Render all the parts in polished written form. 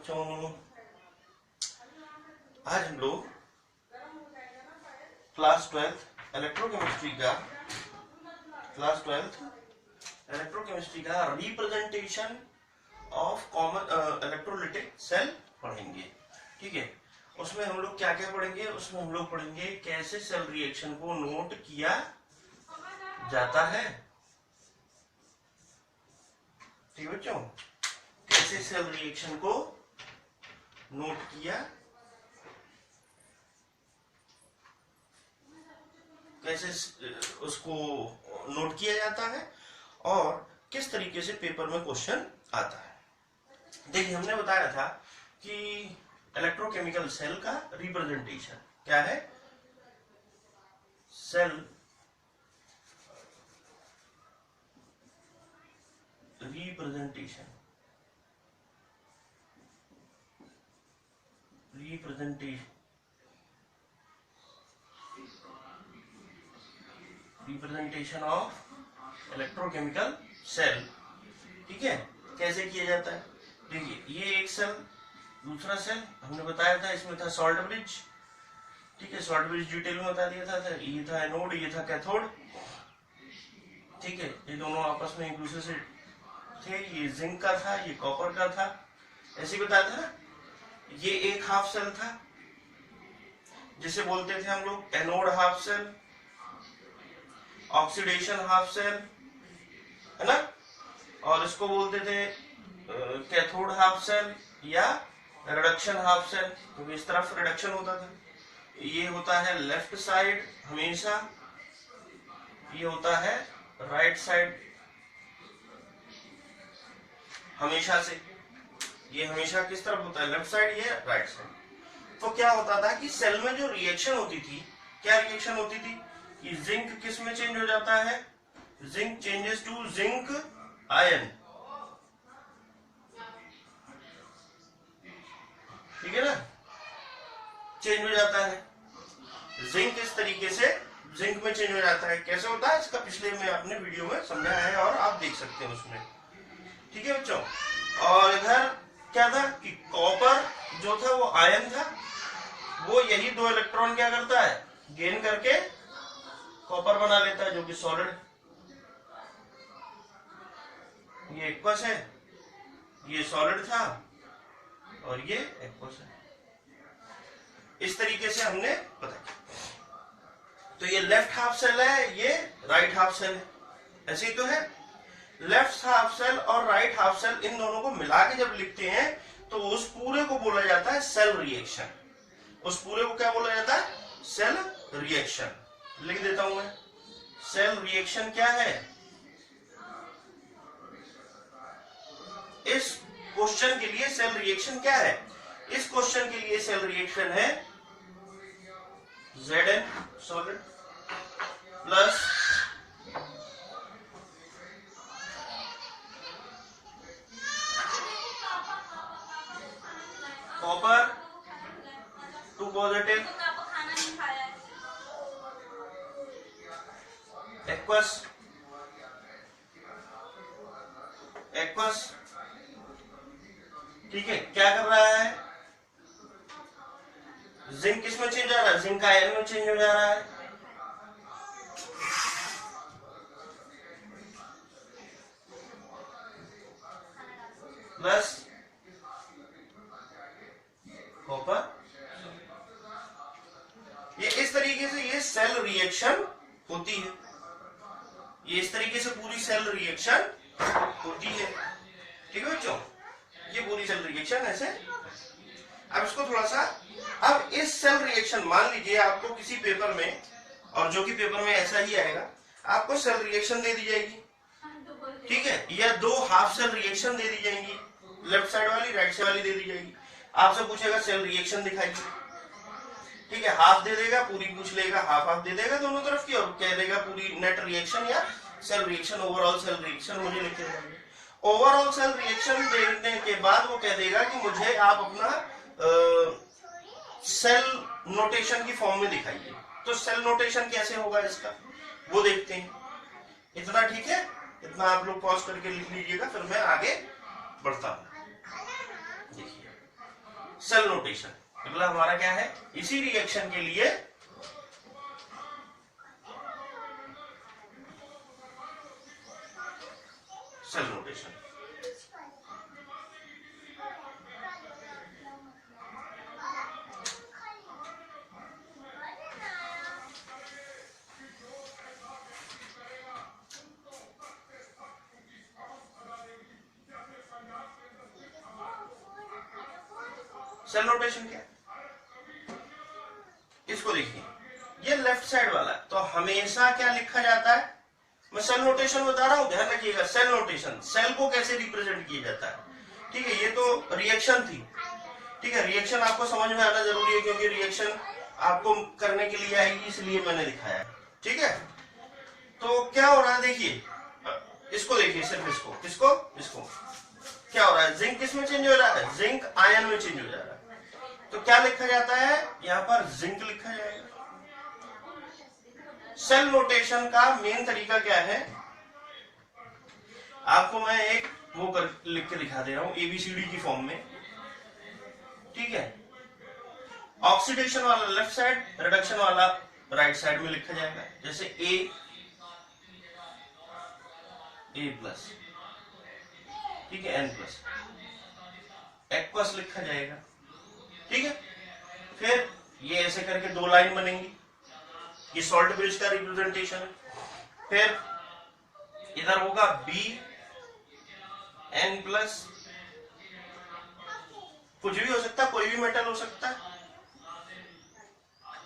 बच्चों, आज हम लोग क्लास 12 इलेक्ट्रोकेमिस्ट्री का representation of common electrolytic cell पढ़ेंगे। ठीक है, उसमें हम लोग क्या क्या पढ़ेंगे? उसमें हम लोग पढ़ेंगे कैसे सेल रिएक्शन को नोट किया जाता है। ठीक बच्चों, कैसे सेल रिएक्शन को नोट किया, कैसे उसको नोट किया जाता है और किस तरीके से पेपर में क्वेश्चन आता है। देखिए, हमने बताया था कि इलेक्ट्रोकेमिकल सेल का रिप्रेजेंटेशन क्या है। Cell representation of electrochemical cell. ठीक है, कैसे किया जाता है? देखिए, ये एक सेल, दूसरा सेल हमने बताया था, इसमें था सॉल्ट ब्रिज। ठीक है, सॉल्ट ब्रिज डिटेल में बता दिया था। ये था एनोड, ये था कैथोड। ठीक है, ये दोनों आपस में एक दूसरे से थे। ये जिंक का था, ये कॉपर का था, ऐसे बताया था ना। ये एक हाफ सेल था जिसे बोलते थे हम लोग anode half cell, oxidation half cell, है ना। और इसको बोलते थे कैथोड हाफ सेल या रिडक्शन हाफ सेल, क्योंकि इस तरफ रिडक्शन होता था। ये होता है लेफ्ट साइड हमेशा, ये होता है राइट साइड हमेशा से। ये हमेशा किस तरफ होता है? लेफ्ट साइड, ये राइट साइड। तो क्या होता था कि सेल में जो रिएक्शन होती थी, क्या रिएक्शन होती थी कि जिंक किस में चेंज हो जाता है? Zinc changes to zinc ion. ठीक है ना, चेंज हो जाता है। जिंक इस तरीके से जिंक में चेंज हो जाता है। कैसे होता है इसका पिछले में आपने वीडियो में समझाया है और आप देख सकते हैं उसमें। ठीक है बच्चों, और इधर क्या था कि कॉपर जो था वो आयन था, वो यही दो इलेक्ट्रॉन क्या करता है? गेन करके कॉपर बना लेता है, जो कि सॉलिड। ये एक्वस है, ये सॉलिड था और ये एक्वस है। इस तरीके से हमने बताया। तो ये लेफ्ट हाफ सेल है, ये राइट हाफ सेल है, ऐसे ही तो है। लेफ्ट हाफ सेल और राइट हाफ सेल, इन दोनों को मिला के जब लिखते हैं तो उस पूरे को बोला जाता है सेल रिएक्शन। उस पूरे को क्या बोला जाता है? Cell reaction. लिख देता हूं मैं, सेल रिएक्शन क्या है? इस क्वेश्चन के लिए सेल रिएक्शन क्या है? इस क्वेश्चन के लिए सेल रिएक्शन है Zn solid plus copper 2 positive aqueous ठीक है, क्या कर रहा है? जिंक किस में चेंज हो रहा है? जिंक आयन में चेंज हो जा रहा है। Plus copper. ये इस तरीके से ये सेल रिएक्शन होती है। ये इस तरीके से पूरी सेल रिएक्शन होती है। ठीक है बच्चों, ये पूरी सेल रिएक्शन ऐसे। अब इसको थोड़ा सा, अब इस सेल रिएक्शन, मान लीजिए आपको किसी पेपर में, और जो कि पेपर में ऐसा ही आएगा, आपको सेल रिएक्शन दे दी जाएगी। ठीक है, या दो हाफ सेल रिएक्शन दे दी जाएंगी, लेफ्ट साइड वाली राइट साइड वाली दे दी जाएगी। आपसे पूछेगा सेल रिएक्शन दिखाइए। ठीक है, हाफ दे देगा, पूरी पूछ लेगा, हाफ हाफ दे देगा दोनों तरफ की, और कह देगा पूरी नेट रिएक्शन या cell reaction, overall cell reaction मुझे लिख के देंगे। ओवरऑल सेल रिएक्शन देने के बाद वो कह देगा कि मुझे आप अपना सेल नोटेशन की फॉर्म में दिखाइए। तो सेल नोटेशन कैसे होगा इसका, वो देखते हैं। इतना ठीक है, इतना आप लोग पॉज करके लिख लीजिएगा, फिर मैं आगे बढ़ता हूं। देखिए, सेल नोटेशन। अगला हमारा क्या है, इसी रिएक्शन के लिए सेल नोटेशन। सेल नोटेशन क्या है, इसको देखिए, ये लेफ्ट साइड वाला है, तो हमेशा क्या लिखा जाता है, मैं सेल नोटेशन बता रहा हूं, ध्यान रखिएगा। सेल नोटेशन, सेल को कैसे रिप्रेजेंट किया जाता है, ठीक है। ये तो रिएक्शन थी, ठीक है। रिएक्शन आपको समझ में आना जरूरी है, क्योंकि रिएक्शन आपको करने के लिए आएगी, इसलिए मैंने दिखाया, ठीक है। तो क्या हो रहा है, देखिए, इसको देखिए, सिर्फ इसको, किसको, इसको, क्या हो रहा है, जिंक किस में चेंज हो रहा है, जिंक आयन में चेंज हो जा रहा है। तो क्या लिखा जाता है, यहां पर जिंक लिखा जाएगा। सेल नोटेशन का मेन तरीका क्या है, आपको मैं एक वो लिख के दिखा दे रहा हूं, एबीसीडी की फॉर्म में, ठीक है। ऑक्सीडेशन वाला लेफ्ट साइड, रिडक्शन वाला राइट साइड में लिखा जाएगा। जैसे ए प्लस, ठीक है, एन प्लस, एक्वस लिखा जाएगा, ठीक है। फिर ये ऐसे करके दो लाइन बनेंगी, ये सॉल्ट ब्रिज का रिप्रेजेंटेशन है। फिर इधर होगा बी एन प्लस, कुछ भी हो सकता है, कोई भी मेटल हो सकता है,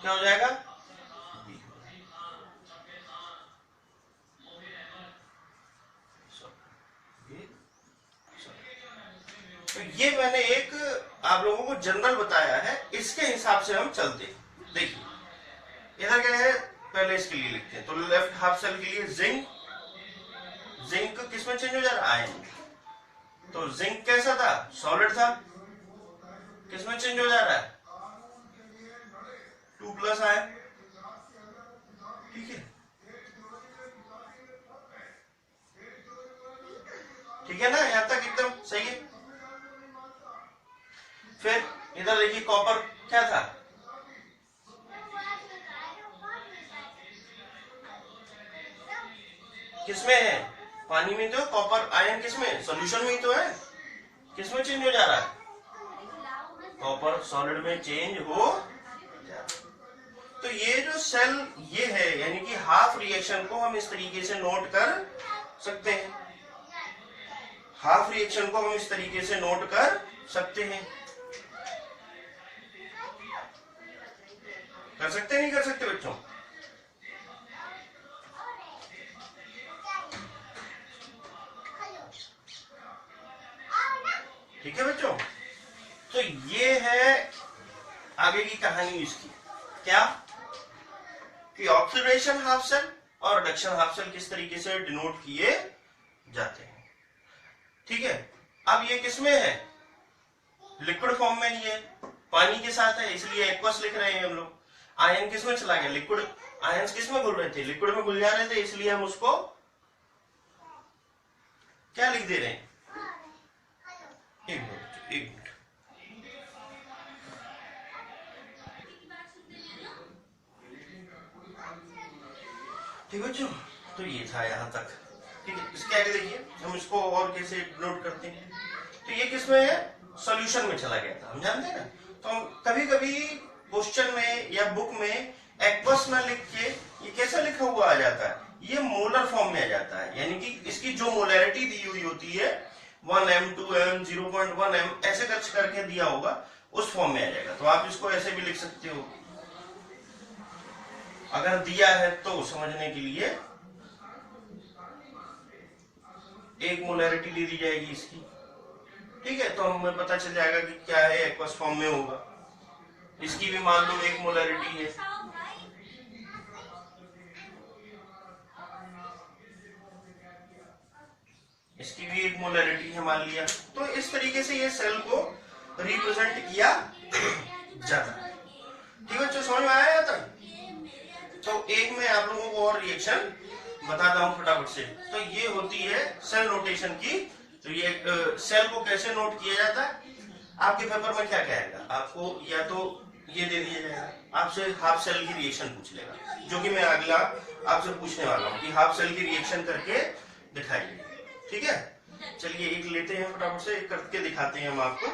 क्या हो जाएगा, तो ये मैंने एक आप लोगों को जनरल बताया है, इसके हिसाब से हम चलते हैं। देखिए इधर क्या है, पहले इसके लिए लिखते हैं। तो लेफ्ट हाफ सेल के लिए जिंक, जिंक किसमें चेंज हो जा रहा है, आयन। तो जिंक कैसा था, सॉलिड था, किसमें चेंज हो जा रहा है, 2+ आयन, ठीक है, ठीक है ना, यहां तक एकदम सही है। फिर इधर देखिए, कॉपर क्या था, किसमें है, पानी में। तो कॉपर आयन किसमें, सॉल्यूशन में ही तो है, किसमें चेंज हो जा रहा है, कॉपर सॉलिड में चेंज हो जा रहा है। तो ये जो सेल ये है, यानी कि हाफ रिएक्शन को हम इस तरीके से नोट कर सकते हैं, हाफ रिएक्शन को हम इस तरीके से नोट कर सकते हैं, कर सकते नहीं कर सकते बच्चों, ठीक है बच्चों। तो ये है आगे की कहानी इसकी, क्या कि ऑक्सीडेशन हाफ सेल और रिडक्शन हाफ सेल किस तरीके से डिनोट किए जाते हैं, ठीक है। अब ये किसमें है, लिक्विड फॉर्म में ही है, पानी के साथ है, इसलिए एक्वस लिख रहे हैं हम लोग। आयन किसमें चला गया, लिक्विड, आयन किसमें घुल रहे थे, लिक्विड में घुल जा रहे थे, इसलिए हम उसको क्या लिख दे रहे हैं, एक मिनट, ठीक है बच्चों। तो ये था यहां तक, ठीक है। इसके आगे देखिए हम इसको और कैसे नोट करते हैं। तो ये किसमें है, सॉल्यूशन में चला गया था, हम जानते हैं ना। तो हम कभी कभी क्वेश्चन में या बुक में एक्वस ना लिख के ये कैसा लिखा हुआ आ जाता है, ये मोलर फॉर्म में आ जाता है, यानी कि इसकी जो मोलैरिटी दी हुई होती है 1m 2m 0.1m ऐसे कुछ करके दिया होगा, उस फॉर्म में आ जाएगा। तो आप इसको ऐसे भी लिख सकते हो, अगर दिया है तो समझने के लिए एक मोलैरिटी दे दी जाएगी इसकी, ठीक है। तो हमें पता चल जाएगा कि क्या है, एक्वस फॉर्म में होगा। इसकी भी मान लो एक मोलैरिटी है, इसकी भी एक मोलैरिटी है मान लिया। तो इस तरीके से ये सेल को रिप्रेजेंट किया जाता है, ठीक है। समझ में आया तक। तो एक में आप लोगों को और रिएक्शन बताता हूं फटाफट से। तो ये होती है सेल नोटेशन की। तो ये सेल को कैसे नोट किया जाता है, आपके पेपर में क्या कहेगा, आपको या तो ये दे दिया जाएगा, आपसे हाफ सेल की रिएक्शन पूछ लेगा, जो कि मैं अगला आपसे पूछने वाला हूँ कि हाफ सेल की रिएक्शन करके दिखाइए। ठीक है, चलिए एक लेते हैं फटाफट से, एक करके दिखाते हैं हम आपको।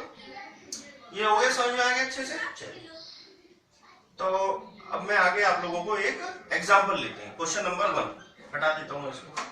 ये हो गया, समझ में आ गया अच्छे से। चलिए तो अब मैं आगे आप लोगों को एक एग्जाम्पल लेते हैं। क्वेश्चन नंबर 1 हटा देता हूं इसको।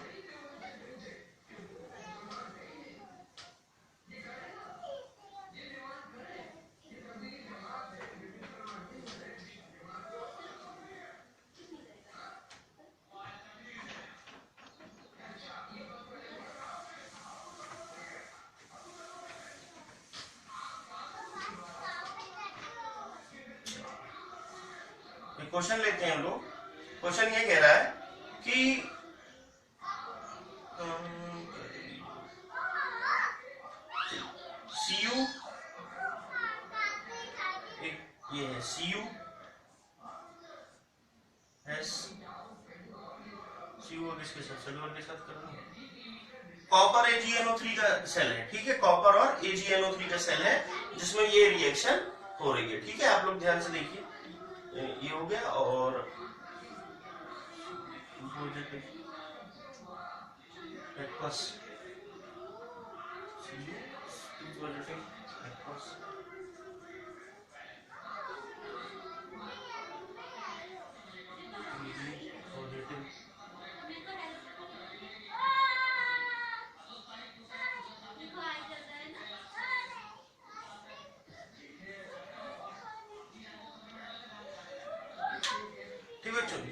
क्वेश्चन लेते हैं हम लोग। क्वेश्चन ये कह रहा है कि Cu, ये है Cu एस, Cu किसके साथ, सिल्वर के साथ करना, कॉपर AgNO3 का सेल है। ठीक है, कॉपर और AgNO3 का सेल है जिसमें ये रिएक्शन हो रही है। ठीक है, आप लोग ध्यान से देखिए, ये हो गया और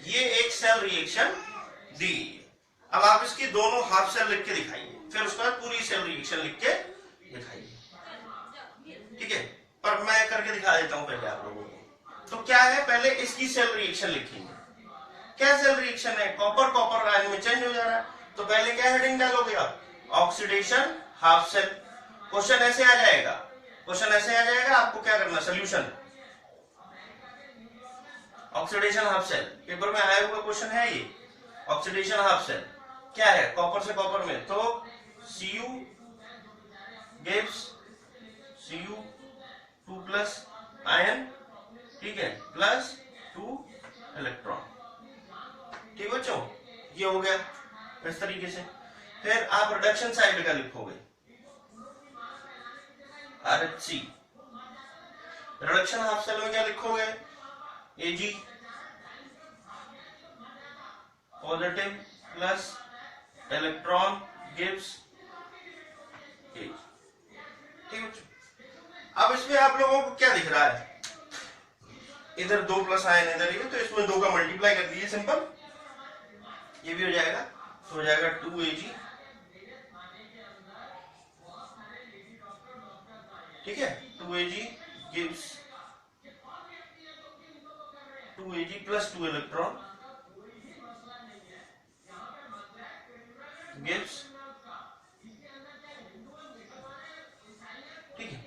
ये एक सेल रिएक्शन दी। अब आप इसकी दोनों हाफ सेल लिख के दिखाइए, फिर उसके बाद पूरी सेल रिएक्शन लिख के दिखाइए। ठीक है, पर मैं करके दिखा देता हूं पहले आप लोगों को। तो क्या है, पहले इसकी सेल रिएक्शन लिखेंगे। क्या सेल रिएक्शन है, कॉपर कॉपर आयन में चेंज हो जा रहा है, तो पहले क्या हेडिंग डालोगे आप, ऑक्सीडेशन हाफ सेल। क्वेश्चन ऐसे आ जाएगा, क्वेश्चन ऐसे आ जाएगा, आपको क्या करना, solution oxidation half cell. Paper में आया हुआ क्वेश्चन है ये, ऑक्सीडेशन हाफ सेल क्या है, कॉपर से कॉपर में, तो Cu gives Cu2 plus ion, ठीक है, प्लस 2 इलेक्ट्रॉन। ठीक बच्चों, ये हो गया इस तरीके से। फिर आप रिडक्शन साइड का लिखोगे RH। रिडक्शन हाफ सेल में क्या लिखोगे, Ag positive plus electron gives Ag। ठीक है, अब इसमें आप लोगों को क्या दिख रहा है, इधर 2 प्लस आयन इधर ही है, तो इसमें 2 का मल्टीप्लाई कर दीजिए, सिंपल, ये भी हो जाएगा, तो हो जाएगा 2Ag। ठीक है, 2Ag gives 2Ag plus 2 electron gives. ठीक है,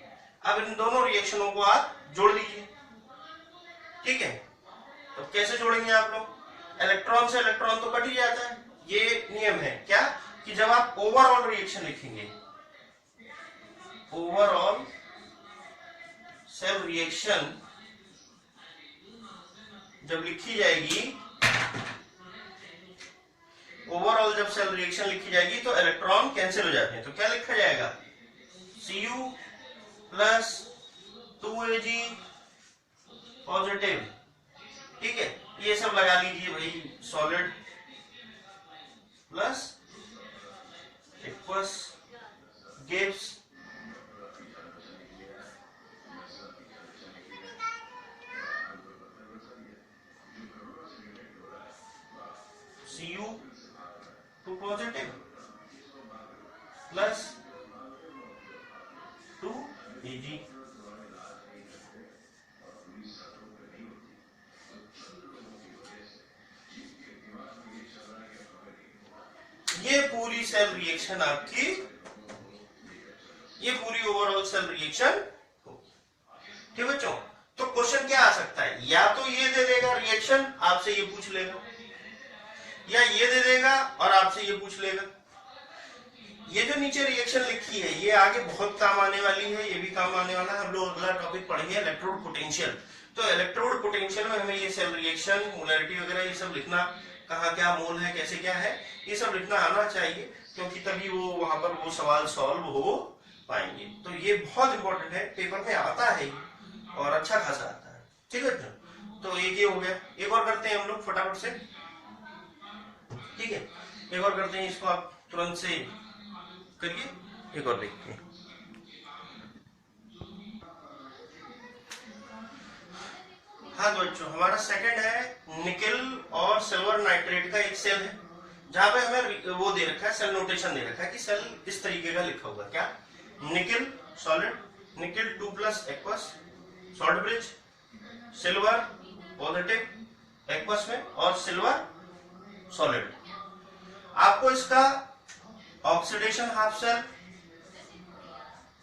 अब इन दोनों रिएक्शनों को आप जोड़ दीजिए। ठीक है, तो कैसे जोड़ेंगे आप लोग, इलेक्ट्रॉन से इलेक्ट्रॉन तो कट ही जाता है, ये नियम है क्या, कि जब आप ओवरऑल रिएक्शन लिखेंगे, ओवरऑल सेल रिएक्शन जब लिखी जाएगी, ओवरऑल जब सेल रिएक्शन लिखी जाएगी तो इलेक्ट्रॉन कैंसिल हो जाते हैं, तो क्या लिखा जाएगा, Cu प्लस 2Ag पॉजिटिव। ठीक है, ये सब लगा लीजिए भाई, solid plus aqueous gives Cu2 positive plus 2Ag। ये पूरी सेल रिएक्शन आपकी, ये पूरी ओवरऑल सेल रिएक्शन होगी। ठीक बच्चों, तो क्वेश्चन क्या आ सकता है, या तो ये दे देगा रिएक्शन, आपसे ये पूछ लेगा, या ये दे देगा और आपसे ये पूछ लेगा, ये जो नीचे रिएक्शन लिखी है ये आगे बहुत काम आने वाली है, ये भी काम आने वाला है। हम लोग अगला टॉपिक पढ़ेंगे इलेक्ट्रोड पोटेंशियल। तो इलेक्ट्रोड पोटेंशियल में हमें ये सेल रिएक्शन, मोलैरिटी वगैरह ये सब लिखना, कहाँ क्या मोल है, कैसे क्या है, ये सब लिखना आना चाहिए, क्योंकि तभी वो वहां पर वो सवाल सॉल्व हो पाएंगे। तो ये बहुत इंपॉर्टेंट है, पेपर में आता है और अच्छा खासा आता है। ठीक है, तो एक ये हो गया। एक और करते हैं हम लोग फटाफट से, ठीक है, एक और करते हैं, इसको आप तुरंत से करिए, एक और देखते हैं। हाँ तो बच्चों, हमारा सेकंड है निकेल और सिल्वर नाइट्रेट का एक सेल है, जहां पे हमें वो दे रखा है, सेल नोटेशन दे रखा है कि सेल इस तरीके का लिखा होगा, क्या, nickel solid, nickel 2+ aqueous salt bridge, silver positive aqueous में और सिल्वर सॉलिड। आपको इसका oxidation half cell,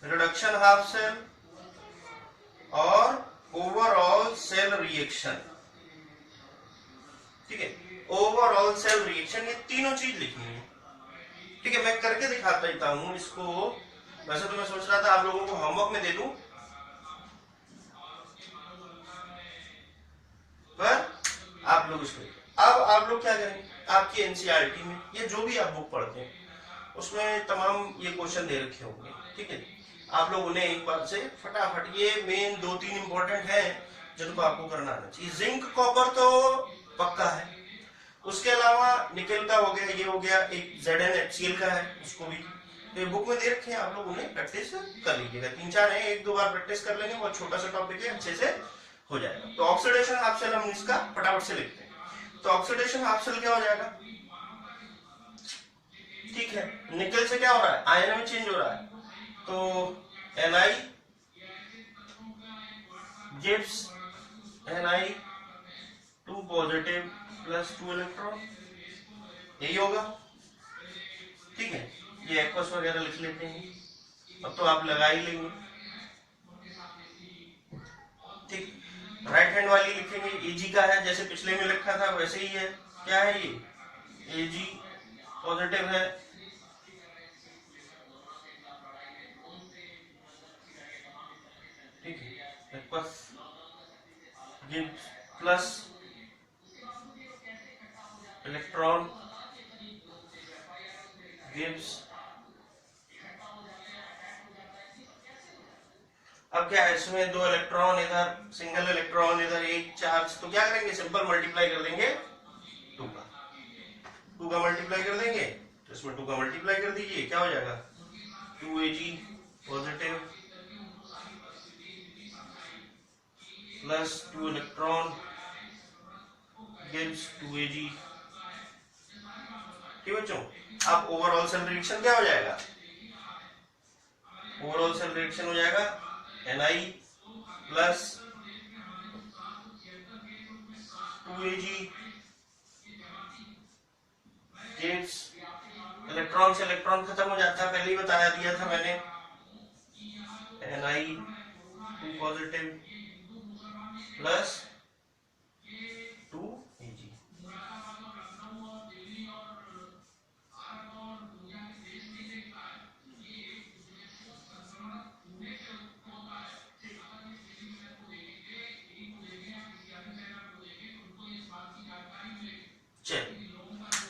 reduction half cell और ओवरऑल सेल रिएक्शन, ठीक है, ओवरऑल सेल रिएक्शन, ये तीनों चीज लिखनी है। ठीक है, मैं करके दिखाता देता हूं इसको। वैसे तो मैं सोच रहा था आप लोगों को होमवर्क में दे दूं, पर आप लोग इसको अब आप लोग क्या करेंगे, आपकी एनसीईआरटी में ये जो भी आप बुक पढ़ते हैं उसमें तमाम ये क्वेश्चन दे रखे होंगे। ठीक है, आप लोग उन्हें एक बार से फटाफट, ये मेन 2-3 इंपॉर्टेंट है जिनको आपको करना आना चाहिए। जिंक कॉपर तो पक्का है, उसके अलावा निकेल का हो गया, ये हो गया, एक ZnHCl का है, उसको भी तो बुक में दे रखे हैं, आप लोग उन्हें प्रैक्टिस कर लीजिएगा। 3-4 है, 1-2 बार प्रैक्टिस कर लेंगे, बहुत छोटा सा टॉपिक है, अच्छे से हो जाएगा। तो ऑक्सीडेशन हाफ सेल हम इसका फटाफट से लिखते हैं। तो ऑक्सीडेशन हाफ सेल क्या हो जाएगा, ठीक है, निकेल से क्या हो रहा है, आयन में चेंज हो रहा है, तो Ni gives Ni2 positive plus 2 electron, यही होगा। ठीक है, ये एक्वस वगैरह लिख लेते हैं, अब तो आप लगा ही लेंगे। ठीक, राइट हैंड वाली लिखेंगे, Ag का है, जैसे पिछले में लिखा था वैसे ही है। क्या है ये, Ag पॉजिटिव है, ठीक है, aqueous gives plus electron gives, अब क्या है इसमें 2 इलेक्ट्रॉन इधर, सिंगल इलेक्ट्रॉन इधर, एक चार्ज, तो क्या करेंगे, सिंपल मल्टीप्लाई कर देंगे 2 का मल्टीप्लाई कर देंगे, तो इसमें 2 का मल्टीप्लाई कर दीजिए, क्या हो जाएगा, 2Ag positive plus 2 electron gives 2Ag। ठीक बच्चों, अब ओवरऑल सेल रिएक्शन क्या हो जाएगा, ओवरऑल सेल रिएक्शन हो जाएगा Ni plus 2Ag gives, electron से इलेक्ट्रॉन खत्म हो जाता है, पहले ही बताया दिया था मैंने, Ni2 पॉजिटिव प्लस 2Ag।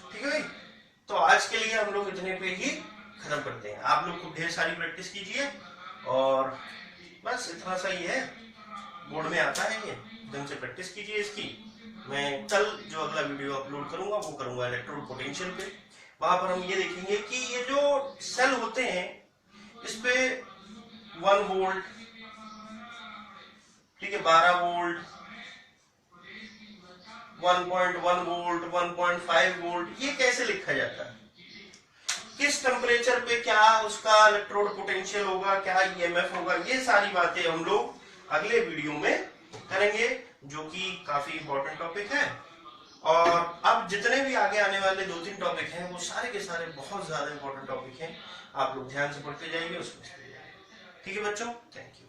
ठीक है भाई, तो आज के लिए हम लोग इतने पे ही खत्म करते हैं। आप लोग खूब ढेर सारी प्रैक्टिस कीजिए और बस इतना सा ही है, बोर्ड में आता है, ये ढंग से प्रैक्टिस कीजिए इसकी। मैं कल जो अगला वीडियो अपलोड करूंगा वो करूंगा इलेक्ट्रोड पोटेंशियल पे, वहां पर हम ये देखेंगे कि ये जो सेल होते हैं इस पे 1 वोल्ट, ठीक है, 12 वोल्ट, 1.1 वोल्ट, 1.5 वोल्ट, ये कैसे लिखा जाता है, किस टेम्परेचर पे क्या उसका इलेक्ट्रोड पोटेंशियल होगा, क्या ईएमएफ होगा, ये सारी बातें हम लोग अगले वीडियो में करेंगे, जो कि काफी इंपॉर्टेंट टॉपिक है। और अब जितने भी आगे आने वाले 2-3 टॉपिक हैं वो सारे के सारे बहुत ज्यादा इंपॉर्टेंट टॉपिक हैं, आप लोग ध्यान से पढ़ते जाइए, उसमें ठीक है बच्चों, थैंक यू।